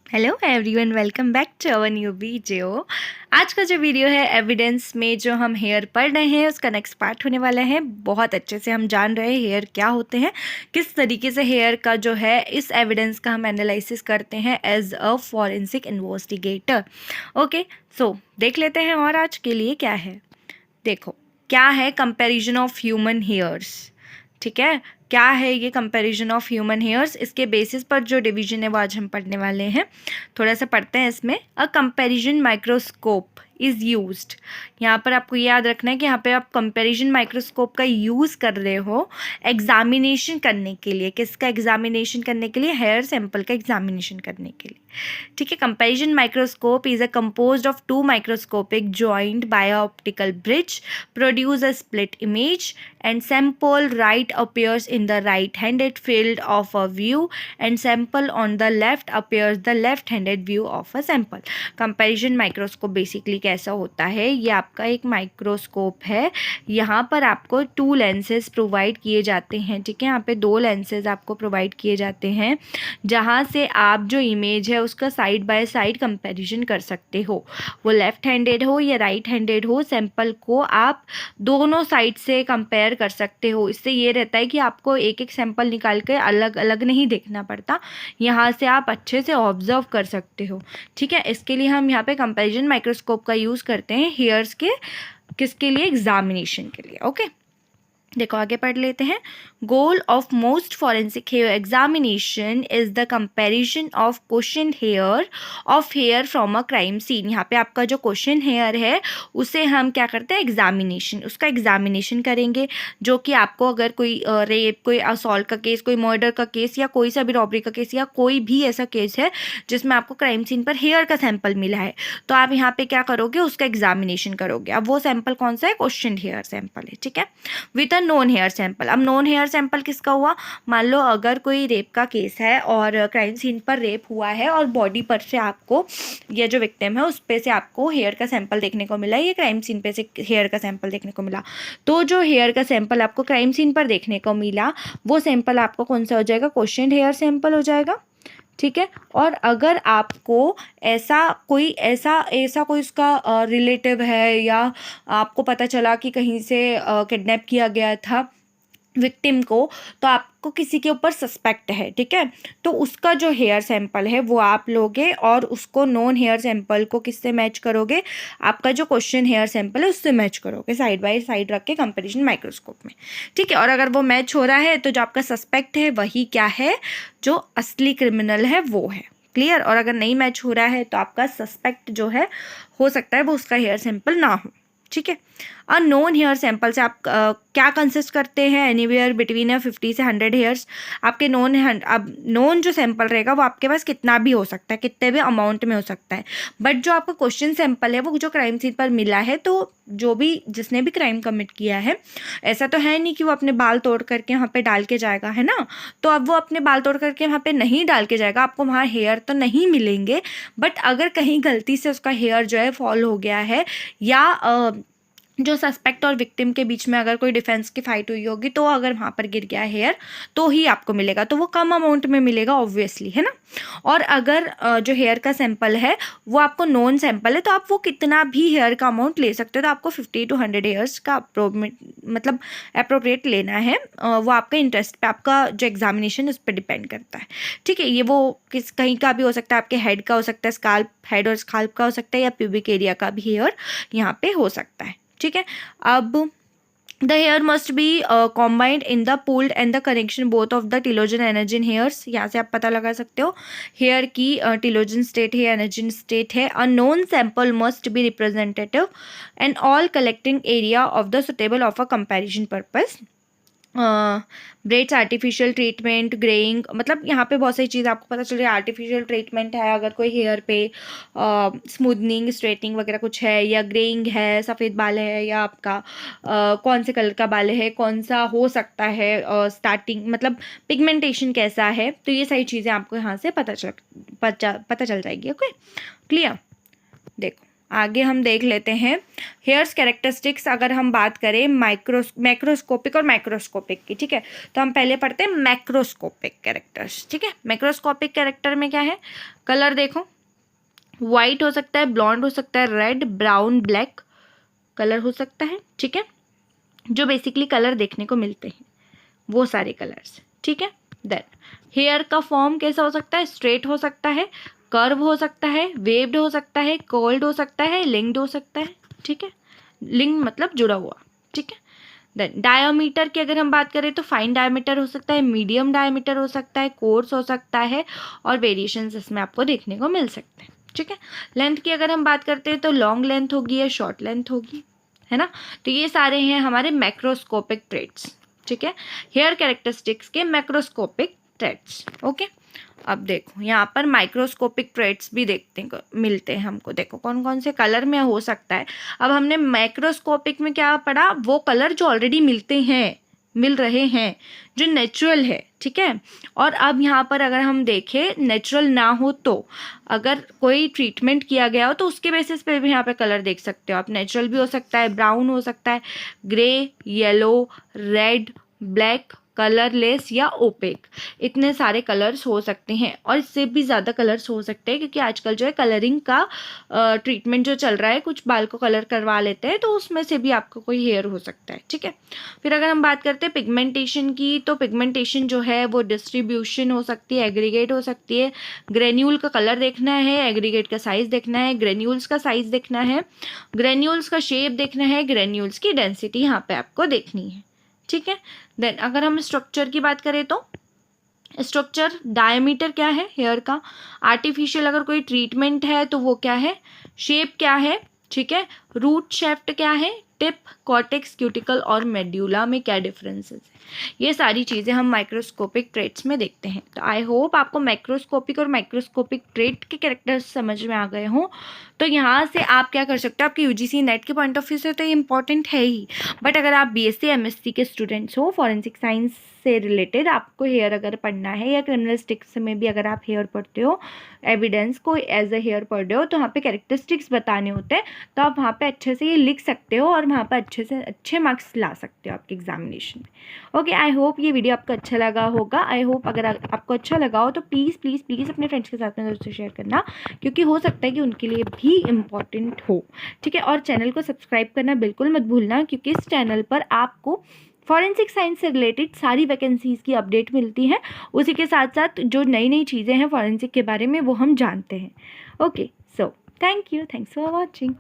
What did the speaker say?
Hello everyone, welcome back to our new video. आज का जो वीडियो है एविडेंस में जो हम हेयर पढ़ रहे हैं उसका नेक्स्ट पार्ट होने वाला है। बहुत अच्छे से हम जान रहे हैं हेयर क्या होते हैं, किस तरीके से हेयर का जो है इस एविडेंस का हम एनालिसिस करते हैं as a forensic investigator. Okay, so देख लेते हैं और आज के लिए क्या है। देखो, क्या है कंपैरिजन ऑफ ह्यूमन हेयर्स। ठीक है, क्या है ये कंपैरिजन ऑफ ह्यूमन हेयर्स, इसके बेसिस पर जो डिवीजन है वो आज हम पढ़ने वाले हैं। थोड़ा सा पढ़ते हैं इसमें। A comparison microscope is used. यहाँ पर आपको याद रखना है कि यहाँ पे आप कंपैरिजन माइक्रोस्कोप का यूज़ कर रहे हो एग्जामिनेशन करने के लिए। किसका एग्जामिनेशन करने के लिए? हेयर सैंपल का एग्जामिनेशन करने के लिए। ठीक है, comparison microscope is a composed of two microscopic joint by a optical bridge produce a split image and sample right appears in the right-handed field of a view and sample on the left appears the left-handed view of a sample। Comparison microscope basically कैसा होता है? ये आपका एक microscope है। यहाँ पर आपको टू लेंसेज प्रोवाइड किए जाते हैं। ठीक है, यहाँ पे दो लेंसेज आपको प्रोवाइड किए जाते हैं जहाँ से आप जो इमेज है उसका साइड बाय साइड कंपैरिजन कर सकते हो। वो लेफ्ट हैंडेड हो या राइट हैंडेड हो, सैंपल को आप दोनों साइड से कंपेयर कर सकते हो। इससे ये रहता है कि आपको एक एक सैंपल निकाल के अलग अलग नहीं देखना पड़ता, यहाँ से आप अच्छे से ऑब्जर्व कर सकते हो। ठीक है, इसके लिए हम यहाँ पे कंपैरिजन माइक्रोस्कोप का यूज़ करते हैं हेयर्स के, किसके लिए? एग्जामिनेशन के लिए। ओके, देखो आगे पढ़ लेते हैं। Goal of most forensic hair examination is the comparison of question hair of hair from a crime scene. यहाँ पे आपका जो क्वेश्चन हेयर है उसे हम क्या करते हैं? एग्जामिनेशन, उसका एग्जामिनेशन करेंगे। जो कि आपको अगर कोई रेप, कोई असॉल्ट का केस, कोई मर्डर का केस या कोई सा भी रॉबरी का केस या कोई भी ऐसा केस है जिसमें आपको क्राइम सीन पर हेयर का सैंपल मिला है, तो आप यहाँ पे क्या करोगे? उसका एग्जामिनेशन करोगे। अब वो सैंपल कौन सा है? क्वेश्चन हेयर सैंपल है। ठीक है, with a non hair sample. अब नॉन हेयर सैंपल किसका हुआ? मान लो अगर कोई रेप का केस है और क्राइम सीन पर रेप हुआ है और बॉडी पर से आपको, ये जो विक्टिम है उस पे से आपको हेयर का सैंपल देखने को मिला, ये क्राइम सीन पे से हेयर का सैंपल देखने को मिला, तो जो हेयर का सैंपल आपको क्राइम सीन पर देखने को मिला वो सैंपल आपको कौन सा हो जाएगा? क्वेश्चन हेयर सैंपल हो जाएगा। ठीक है, और अगर आपको ऐसा कोई उसका रिलेटिव है या आपको पता चला कि कहीं से किडनैप किया गया था विक्टिम को, तो आपको किसी के ऊपर सस्पेक्ट है, ठीक है, तो उसका जो हेयर सैंपल है वो आप लोगे और उसको नॉन हेयर सैंपल को किससे मैच करोगे? आपका जो क्वेश्चन हेयर सैंपल है उससे मैच करोगे, साइड बाय साइड रख के कंपैरिजन माइक्रोस्कोप में। ठीक है, और अगर वो मैच हो रहा है तो जो आपका सस्पेक्ट है वही क्या है? जो असली क्रिमिनल है वो है। क्लियर? और अगर नहीं मैच हो रहा है तो आपका सस्पेक्ट जो है हो सकता है वो उसका हेयर सैंपल ना हो। ठीक है, और नॉन हेयर सैंपल से आप क्या कंसिस्ट करते हैं? एनीवेयर बिटवीन 50 से 100 हेयर्स। आपके अब नॉन जो सैंपल रहेगा वो आपके पास कितना भी हो सकता है, कितने भी अमाउंट में हो सकता है, बट जो आपका क्वेश्चन सैंपल है वो जो क्राइम सीन पर मिला है, तो जो भी जिसने भी क्राइम कमिट किया है, ऐसा तो है नहीं कि वो अपने बाल तोड़ करके वहाँ पे डाल के जाएगा, है ना, तो अब वो अपने बाल तोड़ करके वहाँ पे नहीं डाल के जाएगा, आपको वहाँ हेयर तो नहीं मिलेंगे, बट अगर कहीं गलती से उसका हेयर जो है फॉल हो गया है या जो सस्पेक्ट और विक्टिम के बीच में अगर कोई डिफेंस की फाइट हुई होगी तो अगर वहाँ पर गिर गया हेयर तो ही आपको मिलेगा, तो वो कम अमाउंट में मिलेगा ऑब्वियसली, है ना। और अगर जो हेयर का सैंपल है वो आपको नॉन सैंपल है तो आप वो कितना भी हेयर का अमाउंट ले सकते हो, तो आपको 50 to 100 हेयर्स का मतलब अप्रोप्रिएट लेना है। वो आपका इंटरेस्ट पे, आपका जो एग्जामिनेशन उस पर डिपेंड करता है। ठीक है, ये वो किस कहीं का भी हो सकता है, आपके हेड का हो सकता है, स्काल्प, हेड और स्काल्प का हो सकता है, या प्यूबिक एरिया का भी हेयर यहाँ पे हो सकता है। ठीक है, अब the hair must be combined in the pulled and the connection both of the टिलोजन एनर्जिन हेयर्स। यहाँ से आप पता लगा सकते हो हेयर की टिलोजन स्टेट है, एनर्जिन स्टेट है। A known sample must be representative and all collecting area of the suitable of a comparison purpose. Breads, artificial treatment, greying, मतलब यहाँ पे बहुत सारी चीज़ आपको पता चल रही है। आर्टिफिशियल ट्रीटमेंट है अगर कोई हेयर पे, स्मूदनिंग, स्ट्रेटनिंग वगैरह कुछ है, या ग्रेइंग है, सफ़ेद बाल है, या आपका कौन से कलर का बाल है, कौन सा हो सकता है, स्टार्टिंग मतलब पिगमेंटेशन कैसा है, तो ये सारी चीज़ें आपको यहाँ से पता चल जाएगी। Okay, clear? देखो आगे हम देख लेते हैं हेयर्स कैरेक्टरिस्टिक्स। अगर हम बात करें मैक्रोस्कोपिक और माइक्रोस्कोपिक की, ठीक है, तो हम पहले पढ़ते हैं मैक्रोस्कोपिक कैरेक्टर्स। ठीक है, मैक्रोस्कोपिक कैरेक्टर में क्या है, कलर देखो, वाइट हो सकता है, ब्लॉन्ड हो सकता है, रेड, ब्राउन, ब्लैक कलर हो सकता है। ठीक है, जो बेसिकली कलर देखने को मिलते हैं वो सारे कलर्स। ठीक है, देन हेयर का फॉर्म कैसा हो सकता है, स्ट्रेट हो सकता है, कर्व हो सकता है, वेव्ड हो सकता है, कर्ल्ड हो सकता है, लिंक्ड हो सकता है। ठीक है, लिंक मतलब जुड़ा हुआ। ठीक है, देन डायमीटर की अगर हम बात करें तो फाइन डायमीटर हो सकता है, मीडियम डायमीटर हो सकता है, कोर्स हो सकता है, और वेरिएशंस इसमें आपको देखने को मिल सकते हैं। ठीक है, लेंथ की अगर हम बात करते हैं तो लॉन्ग लेंथ होगी या शॉर्ट लेंथ होगी, है ना। तो ये सारे हैं हमारे मैक्रोस्कोपिक ट्रेट्स। ठीक है, हेयर कैरेक्टरिस्टिक्स के मैक्रोस्कोपिक ट्रेट्स। ओके, अब देखो यहाँ पर माइक्रोस्कोपिक ट्रेट्स भी देखते हैं, मिलते हैं हमको। देखो कौन कौन से कलर में हो सकता है। अब हमने मैक्रोस्कोपिक में क्या पढ़ा, वो कलर जो ऑलरेडी मिल रहे हैं, जो नेचुरल है। ठीक है, और अब यहाँ पर अगर हम देखें नेचुरल ना हो तो अगर कोई ट्रीटमेंट किया गया हो तो उसके बेसिस पे भी यहाँ पे कलर देख सकते हो आप। नेचुरल भी हो सकता है, ब्राउन हो सकता है, grey, yellow, red, black, colourless या ओपेक, इतने सारे कलर्स हो सकते हैं। और इससे भी ज़्यादा कलर्स हो सकते हैं क्योंकि आजकल जो है कलरिंग का ट्रीटमेंट जो चल रहा है, कुछ बाल को कलर करवा लेते हैं तो उसमें से भी आपको कोई हेयर हो सकता है। ठीक है, फिर अगर हम बात करते हैं पिगमेंटेशन की, तो पिगमेंटेशन जो है वो डिस्ट्रीब्यूशन हो सकती है, एग्रीगेट हो सकती है। ग्रेन्यूल का कलर देखना है, एग्रीगेट का साइज़ देखना है, ग्रेन्यूल्स का साइज़ देखना है, ग्रेन्यूल्स का शेप देखना है, ग्रेन्यूल्स की डेंसिटी यहाँ पे आपको देखनी है। ठीक है, देन अगर हम स्ट्रक्चर की बात करें तो स्ट्रक्चर, डायमीटर क्या है हेयर का, आर्टिफिशियल अगर कोई ट्रीटमेंट है तो वो क्या है, शेप क्या है, ठीक है, रूट शेफ्ट क्या है, टिप, कॉर्टेक्स, क्यूटिकल और मेड्यूला में क्या डिफरेंसेस है, ये सारी चीज़ें हम माइक्रोस्कोपिक ट्रेट्स में देखते हैं। तो आई होप आपको मैक्रोस्कोपिक और माइक्रोस्कोपिक ट्रेट के कैरेक्टर्स समझ में आ गए हों। तो यहाँ से आप क्या कर सकते हो, आपके यूजीसी नेट के पॉइंट ऑफ व्यू से तो ये इंपॉर्टेंट है ही, बट अगर आप बीएससी एमएससी के स्टूडेंट्स हो, फॉरेंसिक साइंस से रिलेटेड आपको हेयर अगर पढ़ना है, या क्रिमिनलिस्टिक्स में भी अगर आप हेयर पढ़ते हो, एविडेंस को एज अ हेयर पढ़ रहे हो, तो वहाँ पे कैरेक्टरिस्टिक्स बताने होते हैं, तो आप वहाँ पे अच्छे से ये लिख सकते हो और वहाँ पे अच्छे से अच्छे मार्क्स ला सकते हो आपके एग्जामिनेशन में। ओके, आई होप ये वीडियो आपको अच्छा लगा होगा। आई होप अगर आपको अच्छा लगा हो तो प्लीज़ प्लीज़ प्लीज़ अपने फ्रेंड्स के साथ में दोस्तों शेयर करना, क्योंकि हो सकता है कि उनके लिए भी इम्पॉर्टेंट हो। ठीक है, और चैनल को सब्सक्राइब करना बिल्कुल मत भूलना, क्योंकि इस चैनल पर आपको फॉरेंसिक साइंस से रिलेटेड सारी वैकेंसीज़ की अपडेट मिलती है, उसी के साथ साथ जो नई नई चीज़ें हैं फॉरेंसिक के बारे में वो हम जानते हैं। Okay, so thanks for watching.